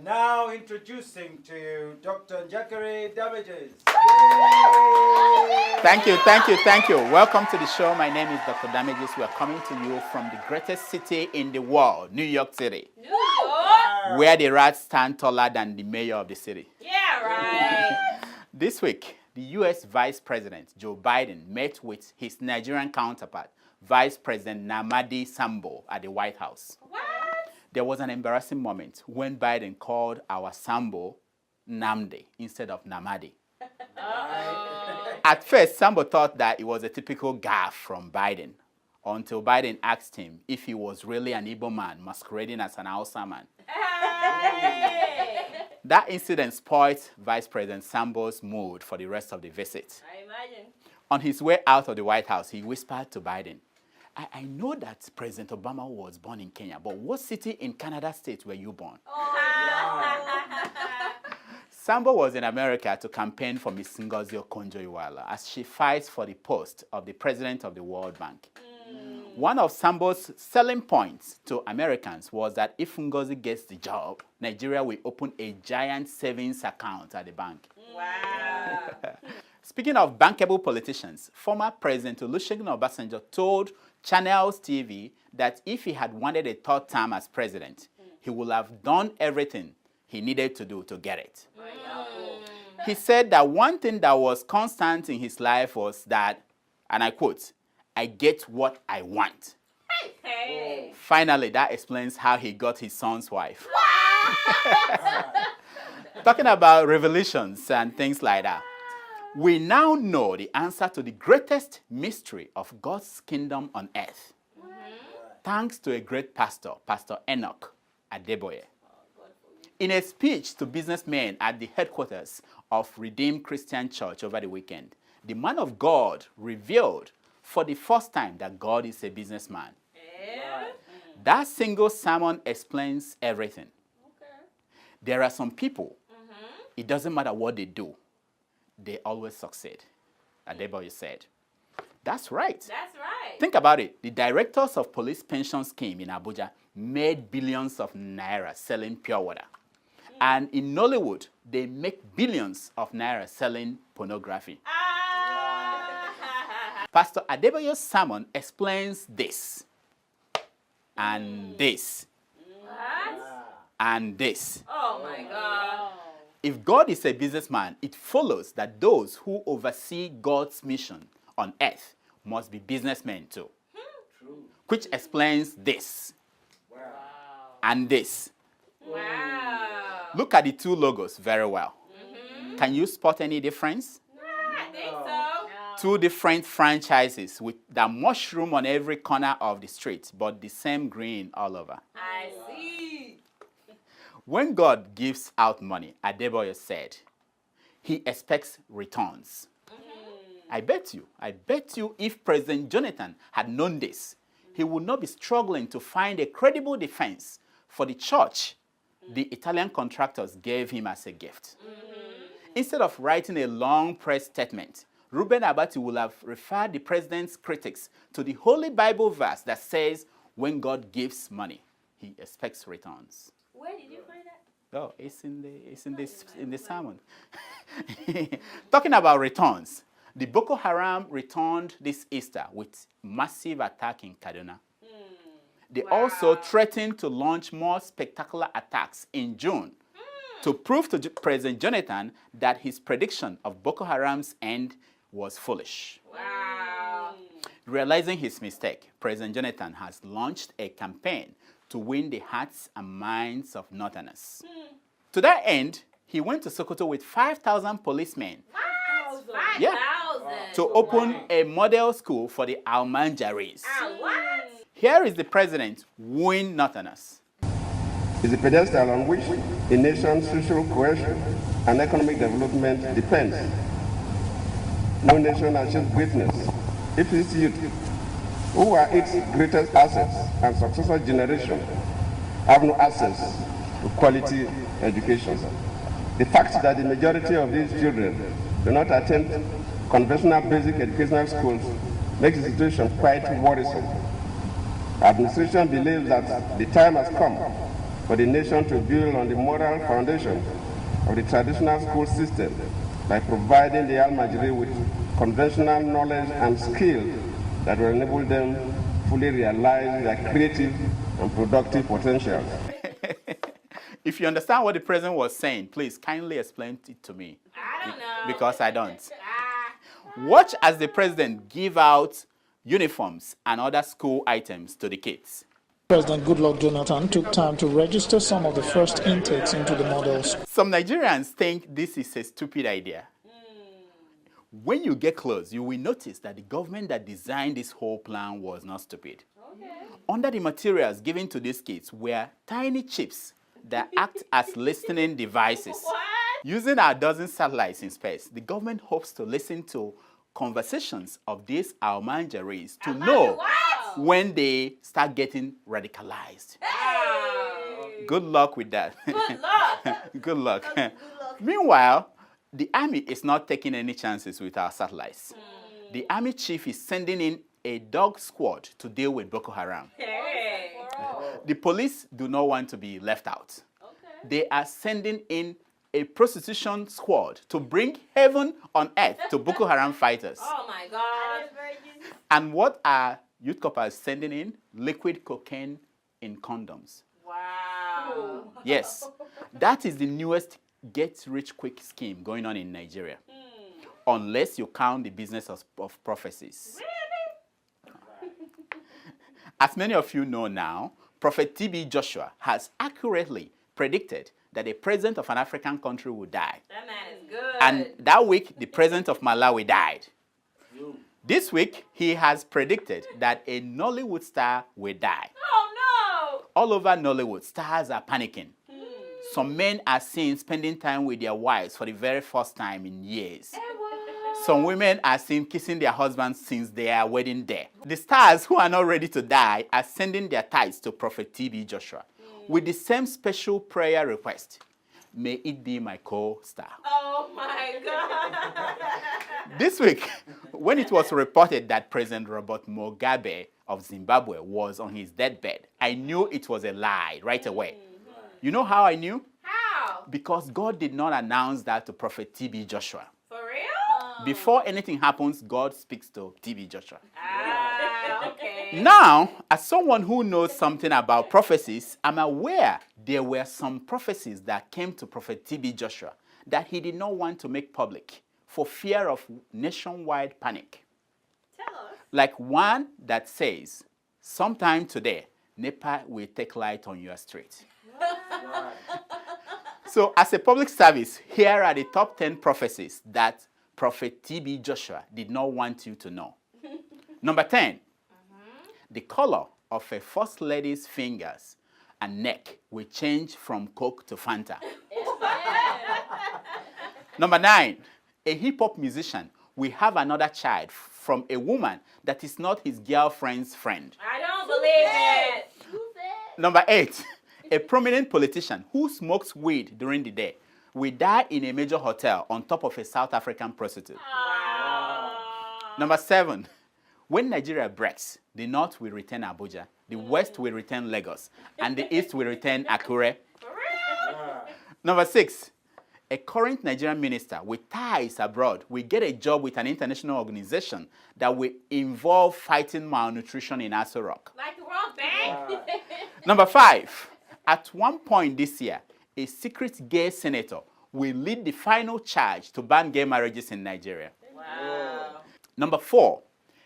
Now introducing to you Dr. Njakere Damages. Thank you. Welcome to the show. My name is Dr. Damages. We are coming to you from the greatest city in the world, New York City. New York? Where the rats stand taller than the mayor of the city. Yeah, right. This week, the U.S. Vice President, Joe Biden, met with his Nigerian counterpart, Vice President Namadi Sambo, at the White House. What? There was an embarrassing moment when Biden called our Sambo Namde instead of Namadi. At first, Sambo thought that it was a typical gaffe from Biden, until Biden asked him if he was really an Igbo man masquerading as an Hausa man. Hey. That incident spoiled Vice President Sambo's mood for the rest of the visit. I imagine. On his way out of the White House, he whispered to Biden, I know that President Obama was born in Kenya, but what city in Canada state were you born? Oh, Sambo was in America to campaign for Ms. Ngozi Okonjo-Iweala as she fights for the post of the president of the World Bank. One of Sambo's selling points to Americans was that if Ngozi gets the job, Nigeria will open a giant savings account at the bank. wow. Speaking of bankable politicians, former President Olusegun Obasanjo told Channels TV that if he had wanted a third term as president, he would have done everything he needed to do to get it. He said that one thing that was constant in his life was that, and I quote, I get what I want. Hey. Finally, that explains how he got his son's wife. Wow. Talking about revelations and things like that, we now know the answer to the greatest mystery of God's kingdom on earth. Thanks to a great pastor, Pastor Enoch Adeboye. In a speech to businessmen at the headquarters of Redeemed Christian Church over the weekend, the man of God revealed for the first time that God is a businessman. Yeah. That single sermon explains everything. Okay. There are some people, it doesn't matter what they do, they always succeed, Adeboye said. That's right. That's right. Think about it. The directors of police pension scheme in Abuja made billions of naira selling pure water. And in Nollywood, they make billions of naira selling pornography. Pastor Adeboye's sermon explains this, and this, What? and this. Oh my God. If God is a businessman, it follows that those who oversee God's mission on earth must be businessmen too. Which explains this, and this. Wow. Look at the two logos very well. Can you spot any difference? I think so. Two different franchises with the mushroom on every corner of the street, but the same green all over. I see. When God gives out money, Adeboye said, he expects returns. I bet you if President Jonathan had known this, he would not be struggling to find a credible defense for the church the Italian contractors gave him as a gift. Instead of writing a long press statement, Reuben Abati would have referred the president's critics to the Holy Bible verse that says, when God gives money, he expects returns. Where did you find that? Oh, it's in the sermon. Talking about returns, the Boko Haram returned this Easter with massive attack in Kaduna. They also threatened to launch more spectacular attacks in June to prove to President Jonathan that his prediction of Boko Haram's end was foolish. Wow. Realizing his mistake, President Jonathan has launched a campaign to win the hearts and minds of Northerners. To that end, he went to Sokoto with 5,000 policemen. What? 5,000? Yeah. To open a model school for the Almanjaris. What? Here is the president wooing Northerners. Is the pedestal on which a nation's social cohesion and economic development depends. No nation achieves greatness if its youth, who are its greatest assets and successor generation, have no access to quality education. The fact that the majority of these children do not attend conventional basic educational schools makes the situation quite worrisome. Administration believes that the time has come for the nation to build on the moral foundation of the traditional school system by providing the Almajiri with conventional knowledge and skills that will enable them fully realize their creative and productive potentials. If you understand what the president was saying, please kindly explain it to me. I don't know. Because I don't. Watch as the president give out uniforms and other school items to the kids. President Goodluck Jonathan took time to register some of the first intakes into the models. Some Nigerians think this is a stupid idea. When you get close, you will notice that the government that designed this whole plan was not stupid. Okay. Under the materials given to these kids were tiny chips that act as listening devices. What? Using our dozen satellites in space, the government hopes to listen to conversations of these Almanjaris to know Wow. when they start getting radicalized. Hey. Good luck with that. Good luck. Good luck. Meanwhile, the army is not taking any chances with our satellites. The army chief is sending in a dog squad to deal with Boko Haram. Hey. The police do not want to be left out. Okay. They are sending in a prostitution squad to bring heaven on earth to Boko Haram fighters. Oh my God. And what are youth coppers sending in? Liquid cocaine in condoms. Wow. Yes, that is the newest get-rich-quick scheme going on in Nigeria. Unless you count the business of prophecies. Really? As many of you know now, Prophet T.B. Joshua has accurately predicted that the president of an African country will die. That man is good. And that week, the president of Malawi died. This week, he has predicted that a Nollywood star will die. Oh All over Nollywood, stars are panicking. Some men are seen spending time with their wives for the very first time in years. no. Some women are seen kissing their husbands since their wedding day. The stars who are not ready to die are sending their tithes to Prophet T.B. Joshua with the same special prayer request. May it be my co-star. Oh my God. This week, when it was reported that President Robert Mugabe of Zimbabwe was on his deathbed, I knew it was a lie right away. You know how I knew? How? Because God did not announce that to Prophet T.B. Joshua. For real? Before anything happens, God speaks to T.B. Joshua. Okay. Now, as someone who knows something about prophecies, I'm aware there were some prophecies that came to Prophet T.B. Joshua that he did not want to make public for fear of nationwide panic. Tell us. Like one that says, sometime today, NEPA will take light on your street. So, as a public service, here are the top 10 prophecies that Prophet T.B. Joshua did not want you to know. Number 10, the color of a first lady's fingers and neck will change from Coke to Fanta. Number 9, a hip-hop musician will have another child from a woman that is not his girlfriend's friend. I don't believe it. Number 8, a prominent politician who smokes weed during the day will die in a major hotel on top of a South African prostitute. Wow. Number 7, when Nigeria breaks, the North will return Abuja, the West will return Lagos, and the East will return Akure. For real? Number 6, a current Nigerian minister with ties abroad will get a job with an international organization that will involve fighting malnutrition in Aso Rock. Like the World Bank? Number 5, at one point this year, a secret gay senator will lead the final charge to ban gay marriages in Nigeria. Wow. Number 4,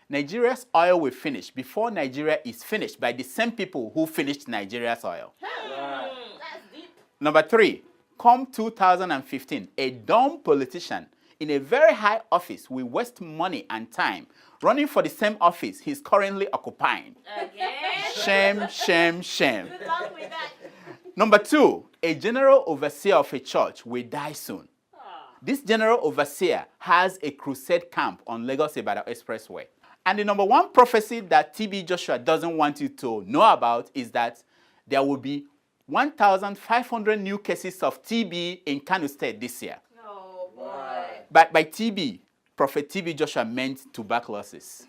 Nigeria's oil will finish before Nigeria is finished by the same people who finished Nigeria's oil. That's deep. Number 3, come 2015, a dumb politician in a very high office will waste money and time running for the same office he's currently occupying. Again? Shame, shame, shame. Good luck with that. Number 2, a general overseer of a church will die soon. This general overseer has a crusade camp on Lagos-Ibadan Expressway. And the number 1 prophecy that T.B. Joshua doesn't want you to know about is that there will be 1,500 new cases of TB in Kano State this year. Oh boy. But by TB, Prophet T.B. Joshua meant tuberculosis.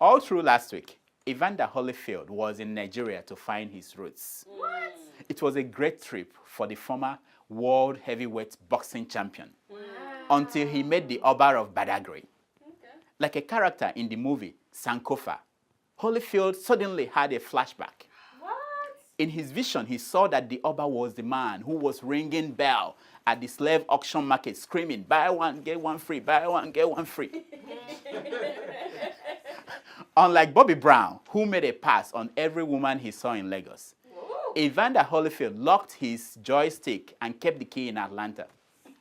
All through last week, Evander Holyfield was in Nigeria to find his roots. What? It was a great trip for the former world heavyweight boxing champion until he met the Oba of Badagry. Like a character in the movie Sankofa, Holyfield suddenly had a flashback. What? In his vision, he saw that the Oba was the man who was ringing bell at the slave auction market, screaming, "Buy one, get one free, buy one, get one free." Unlike Bobby Brown, who made a pass on every woman he saw in Lagos, Evander Holyfield locked his joystick and kept the key in Atlanta.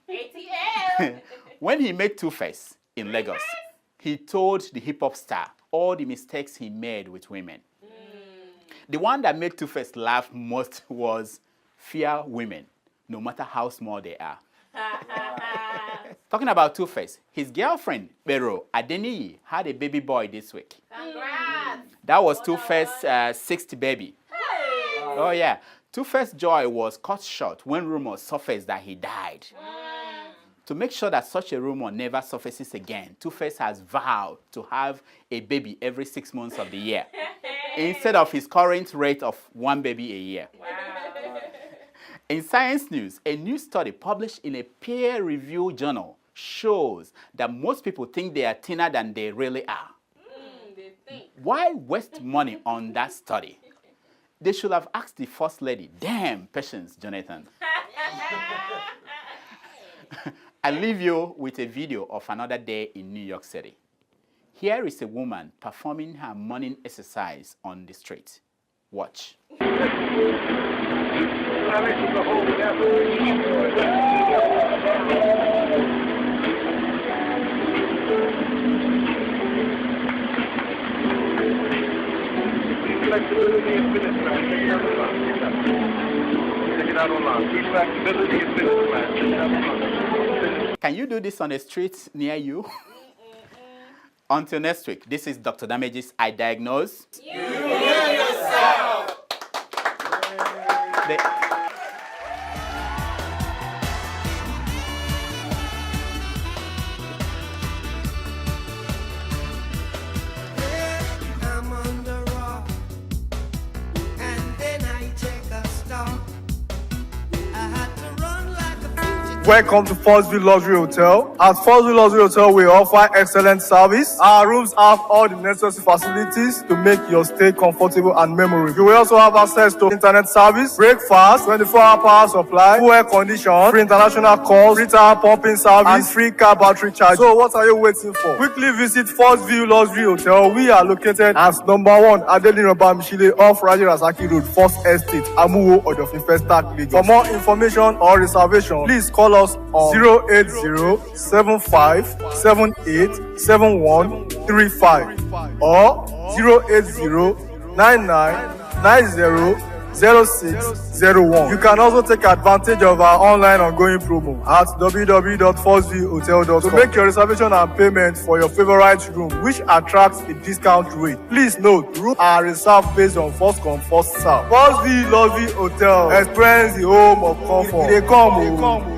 ATL. When he met Two-Face in Lagos, he told the hip-hop star all the mistakes he made with women. The one that made Two-Face laugh most was fear women, no matter how small they are. Talking about Two-Face, his girlfriend, Bero Adeniyi, had a baby boy this week. Congrats. That was Two-Face's sixth baby. Hey. Oh yeah, Two-Face's joy was cut short when rumors surfaced that he died. To make sure that such a rumor never surfaces again, Two-Face has vowed to have a baby every 6 months of the year, instead of his current rate of 1 baby a year. Wow. In Science News, a new study published in a peer-reviewed journal shows that most people think they are thinner than they really are. They think. Why waste money on that study? They should have asked the First Lady. Damn, Patience, Jonathan. I leave you with a video of another day in New York City. Here is a woman performing her morning exercise on the street. Watch. Can you do this on a street near you? Until next week, this is Dr. Damage's I Diagnose. You heal yourself. I'm on the rock, and then I take a stop. I had to run like a fugitive. Welcome to First View Luxury Hotel. At First View Luxury Hotel, we offer excellent service. Our rooms have all the necessary facilities to make your stay comfortable and memorable. You will also have access to internet service, breakfast, 24-hour power supply, full air condition, free international calls, free tire pumping service, and free car battery charge. So what are you waiting for? Quickly visit First View Luxury Hotel. We are located at number 1 Adeola Mishile off Raji Rasaki Road, First Estate, Amuwo, Odofin Festac, Lagos. For more information or reservation, please call us on 08075787135 or 08099900601. You can also take advantage of our online ongoing promo at www.firstviewhotel.com to make your reservation and payment for your favorite room, which attracts a discount rate. Please note, rooms are reserved based on first come, first serve. First View Lovely Hotel. Experience the home of comfort. They come.